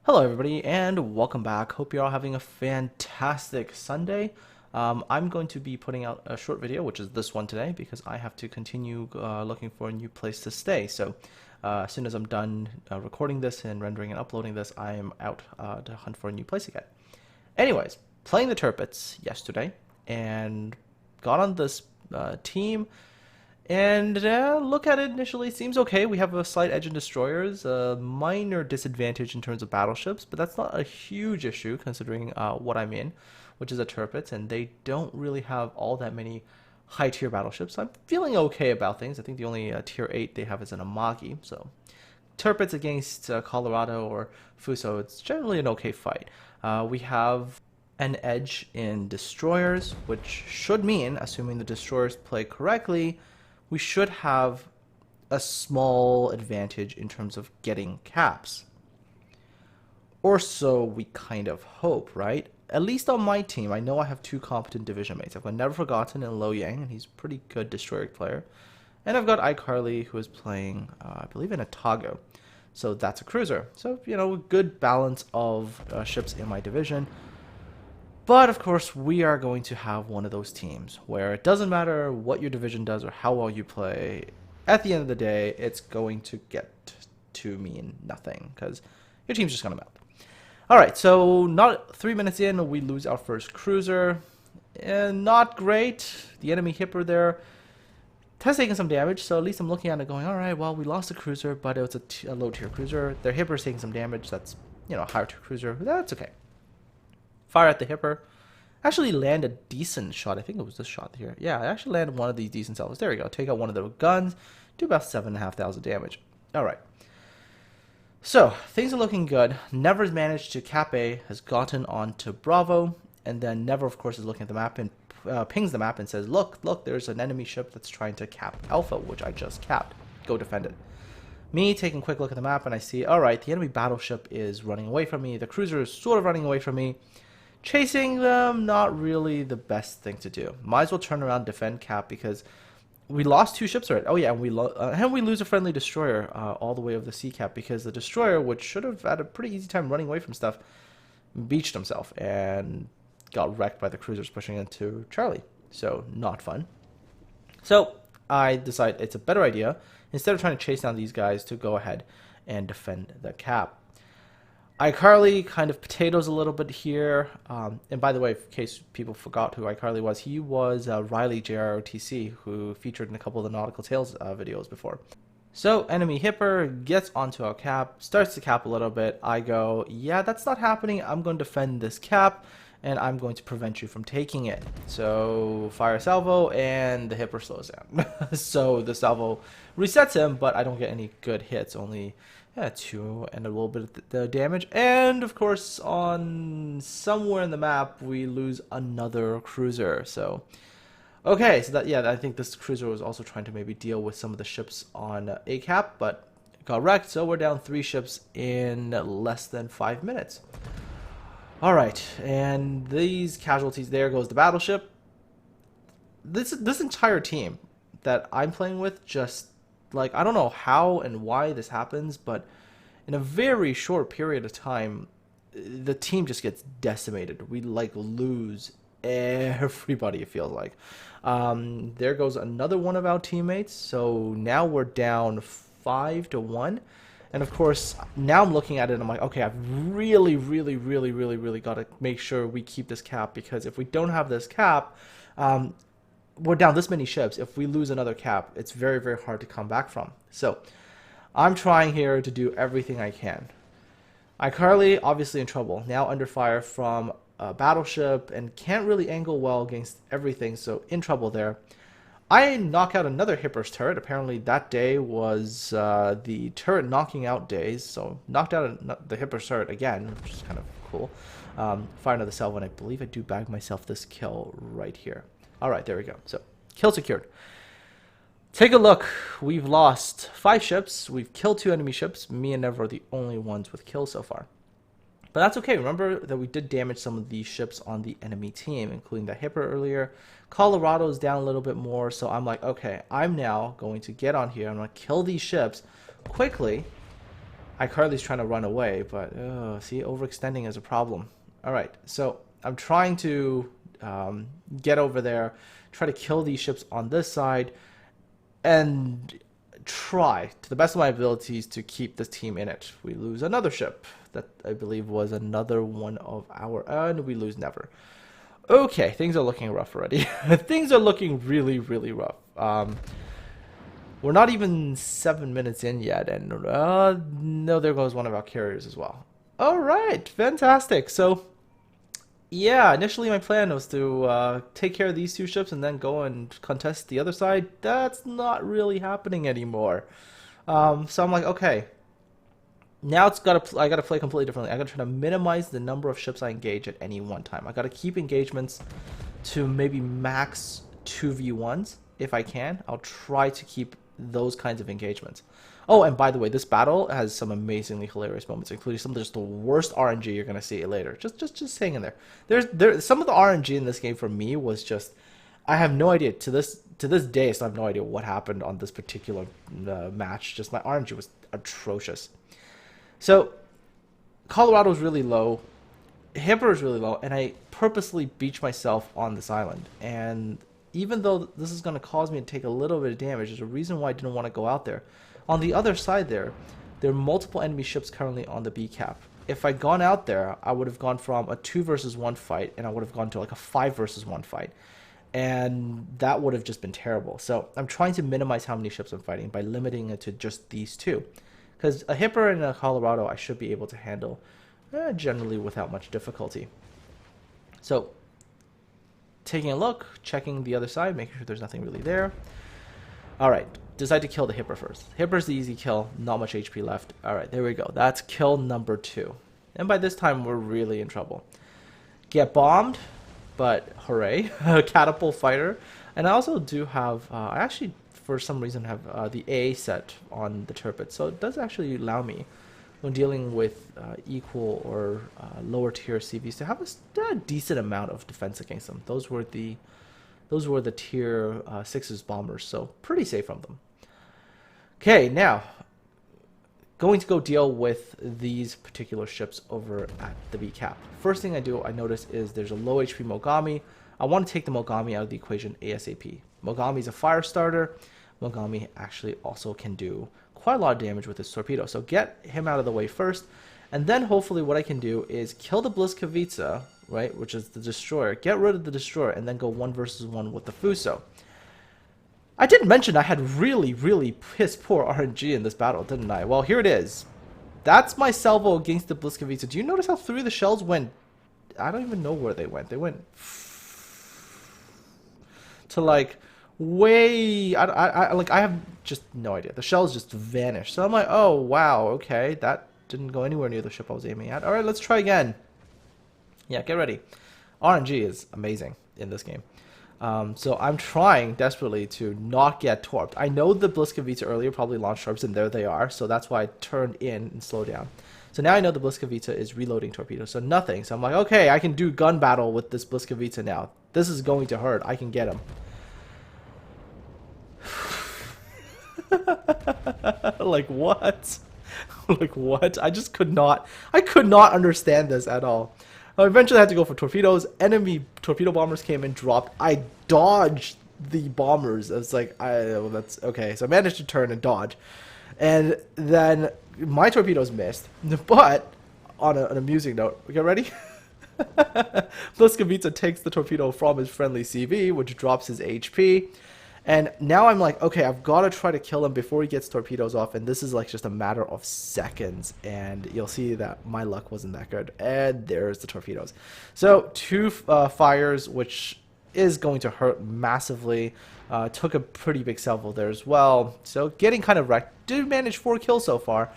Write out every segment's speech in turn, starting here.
Hello everybody and welcome back. Hope you're all having a fantastic Sunday. I'm going to be putting out a short video, which is this one today, because I have to continue looking for a new place to stay. So as soon as I'm done recording this and rendering and uploading this, I am out to hunt for a new place again. Anyways, playing the Tirpitz yesterday and got on this team. And look at it initially, seems okay. We have a slight edge in destroyers, a minor disadvantage in terms of battleships, but that's not a huge issue considering what I'm in, which is a Tirpitz, and they don't really have all that many high-tier battleships. So I'm feeling okay about things. I think the only tier 8 they have is an Amagi, so Tirpitz against Colorado or Fuso, it's generally an okay fight. We have an edge in destroyers, which should mean, assuming the destroyers play correctly, we should have a small advantage in terms of getting caps. Or so we kind of hope, right? At least on my team, I know I have two competent division mates. I've got Never Forgotten and Lo Yang, and he's a pretty good destroyer player. And I've got iCarly, who is playing, I believe, in a Tago. So that's a cruiser. So, you know, a good balance of ships in my division. But of course, we are going to have one of those teams where it doesn't matter what your division does or how well you play. At the end of the day, it's going to get to mean nothing because your team's just going to melt. All right, so not 3 minutes in, we lose our first cruiser. And not great. The enemy hipper there has taken some damage, so at least I'm looking at it going, all right, well, we lost a cruiser, but it was a low-tier cruiser. Their hipper's taking some damage. That's, you know, a higher-tier cruiser. That's okay. Fire at the hipper. Actually land a decent shot. I think it was this shot here. Yeah, I actually landed one of these decent salvos. There we go. Take out one of the guns. Do about 7,500 damage. Alright. So, things are looking good. Never's managed to cap A, has gotten onto Bravo, and then Never, of course, is looking at the map and pings the map and says, look, there's an enemy ship that's trying to cap Alpha, which I just capped. Go defend it. Me taking a quick look at the map, and I see, alright, the enemy battleship is running away from me. The cruiser is sort of running away from me. Chasing them, not really the best thing to do. Might as well turn around, defend cap, because we lost two ships already. Oh yeah, and we lose a friendly destroyer all the way over the sea cap, because the destroyer, which should have had a pretty easy time running away from stuff, beached himself and got wrecked by the cruisers pushing into Charlie. So not fun. So I decide it's a better idea, instead of trying to chase down these guys, to go ahead and defend the cap. iCarly kind of potatoes a little bit here. And by the way, in case people forgot who iCarly was, he was Riley JROTC, who featured in a couple of the Nautical Tales videos before. So, enemy hipper gets onto our cap, starts to cap a little bit. I go, yeah, that's not happening. I'm going to defend this cap, and I'm going to prevent you from taking it. So, fire salvo, and the hipper slows down. So, the salvo resets him, but I don't get any good hits, only 2 and a little bit of the damage. And of course, on somewhere in the map, we lose another cruiser. So, okay, so that, yeah, I think this cruiser was also trying to maybe deal with some of the ships on A cap, but got wrecked. So we're down 3 ships in less than 5 minutes. All right, and these casualties. There goes the battleship. This entire team that I'm playing with just, like, I don't know how and why this happens, but in a very short period of time, the team just gets decimated. We, like, lose everybody, it feels like. There goes another one of our teammates. So now we're down 5-1. And of course, now I'm looking at it and I'm like, okay, I've really got to make sure we keep this cap, because if we don't have this cap, we're down this many ships. If we lose another cap, it's very hard to come back from. So I'm trying here to do everything I can. iCarly obviously in trouble, now under fire from a battleship and can't really angle well against everything, so in trouble there. I knock out another hipper's turret. Apparently that day was the turret knocking out days, so knocked out the hipper's turret again, which is kind of cool. Fire another salvo, and I believe I do bag myself this kill right here. Alright, there we go. So, kill secured. Take a look. We've lost 5 ships. We've killed 2 enemy ships. Me and Never are the only ones with kills so far. But that's okay. Remember that we did damage some of these ships on the enemy team, including the hipper earlier. Colorado's down a little bit more, so I'm like, okay, I'm now going to get on here. I'm going to kill these ships quickly iCarly's trying to run away, but see, overextending is a problem. All right, so I'm trying to get over there, try to kill these ships on this side, and try to the best of my abilities to keep this team in it. We lose another ship that I believe was another one of our, and we lose never. Okay, things are looking rough already. Things are looking really, really rough. We're not even 7 minutes in yet, and no, there goes one of our carriers as well. All right, fantastic. So, yeah, initially my plan was to take care of these two ships and then go and contest the other side. That's not really happening anymore. So I'm like, okay, now I gotta play completely differently. I gotta try to minimize the number of ships I engage at any one time. I gotta keep engagements to maybe max 2v1s if I can. I'll try to keep those kinds of engagements. Oh, and by the way, this battle has some amazingly hilarious moments, including some of just the worst RNG you're gonna see later. Just hang in there. There's some of the RNG in this game for me was just, I have no idea to this day. So I have no idea what happened on this particular match. Just my RNG was atrocious. So Colorado's really low, Hipper is really low, and I purposely beach myself on this island. And even though this is going to cause me to take a little bit of damage, there's a reason why I didn't want to go out there. On the other side there are multiple enemy ships currently on the B cap. If I'd gone out there, I would have gone from a 2 versus 1 fight, and I would have gone to like a 5 versus 1 fight. And that would have just been terrible. So I'm trying to minimize how many ships I'm fighting by limiting it to just these two. Because a Hipper and a Colorado I should be able to handle generally without much difficulty. So taking a look, checking the other side, making sure there's nothing really there. Alright, decide to kill the Hipper first. Hipper's the easy kill, not much HP left. Alright, there we go. That's kill number 2. And by this time, we're really in trouble. Get bombed, but hooray. Catapult fighter. And I also do have, I actually, for some reason, have the A set on the Tirpitz. So it does actually allow me, when dealing with equal or lower tier CVs, to have a decent amount of defense against them. Those were the tier 6's bombers, so pretty safe from them. Okay, now going to go deal with these particular ships over at the B cap. First thing I notice is there's a low HP Mogami. I want to take the Mogami out of the equation ASAP. Mogami is a fire starter. Mogami actually also can do quite a lot of damage with his torpedo, so get him out of the way first, and then hopefully what I can do is kill the Bliskovica, right, which is the destroyer, get rid of the destroyer, and then go 1 versus 1 with the Fuso. I did mention I had really, really piss poor RNG in this battle, didn't I? Well, here it is. That's my salvo against the Bliskovica. Do you notice how 3 of the shells went? I don't even know where they went. They went to like way, I have just no idea. The shells just vanished. So I'm like, oh wow, okay, that didn't go anywhere near the ship I was aiming at. All right, let's try again. Yeah, get ready. RNG is amazing in this game. So I'm trying desperately to not get torped. I know the Bliskovica earlier probably launched torps, and there they are. So that's why I turned in and slowed down. So now I know the Bliskovica is reloading torpedoes, so nothing. So I'm like, okay, I can do gun battle with this Bliskovica now. This is going to hurt. I can get him. Like what? Like what? I could not understand this at all. Eventually I had to go for torpedoes. Enemy torpedo bombers came and dropped. I dodged the bombers. I was like, well, that's okay. So I managed to turn and dodge. And then my torpedoes missed. But on an amusing note, get ready? Bliskovica takes the torpedo from his friendly CV, which drops his HP. And now I'm like, okay, I've got to try to kill him before he gets torpedoes off. And this is like just a matter of seconds. And you'll see that my luck wasn't that good. And there's the torpedoes. So 2 fires, which is going to hurt massively. Took a pretty big salvo there as well. So getting kind of wrecked. Did manage 4 kills so far.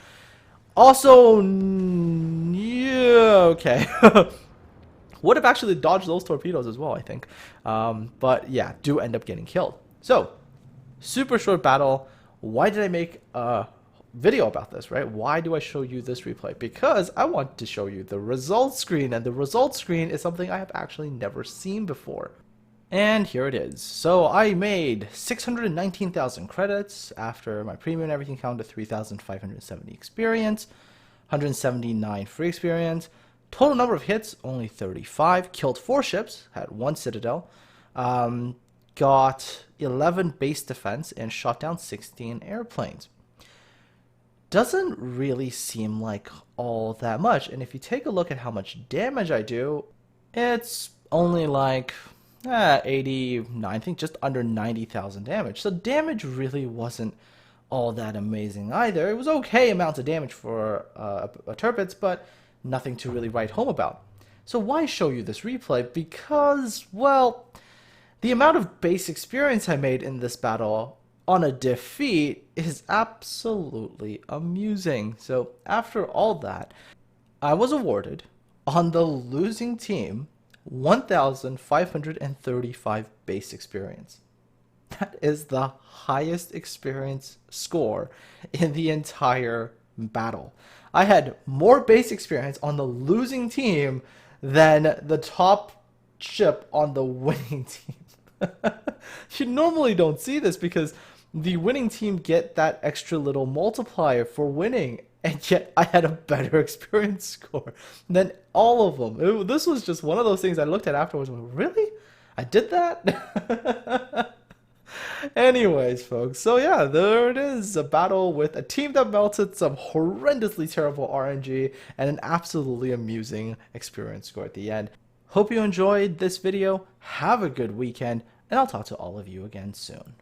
Also, yeah, okay. Would have actually dodged those torpedoes as well, I think. But yeah, do end up getting killed. So, super short battle. Why did I make a video about this, right? Why do I show you this replay? Because I want to show you the results screen, and the results screen is something I have actually never seen before. And here it is. So I made 619,000 credits after my premium and everything counted to 3,570 experience, 179 free experience. Total number of hits, only 35. Killed 4 ships, had 1 citadel. Got 11 base defense and shot down 16 airplanes. Doesn't really seem like all that much. And if you take a look at how much damage I do, it's only like 89, I think just under 90,000 damage. So damage really wasn't all that amazing either. It was okay amounts of damage for a Tirpitz, but nothing to really write home about. So why show you this replay? Because, well, the amount of base experience I made in this battle on a defeat is absolutely amusing. So after all that, I was awarded on the losing team 1,535 base experience. That is the highest experience score in the entire battle. I had more base experience on the losing team than the top ship on the winning team. You normally don't see this because the winning team get that extra little multiplier for winning, and yet I had a better experience score than all of them. This was just one of those things I looked at afterwards and went, really? I did that? Anyways, folks, so yeah, there it is. A battle with a team that melted some horrendously terrible RNG and an absolutely amusing experience score at the end. Hope you enjoyed this video. Have a good weekend, and I'll talk to all of you again soon.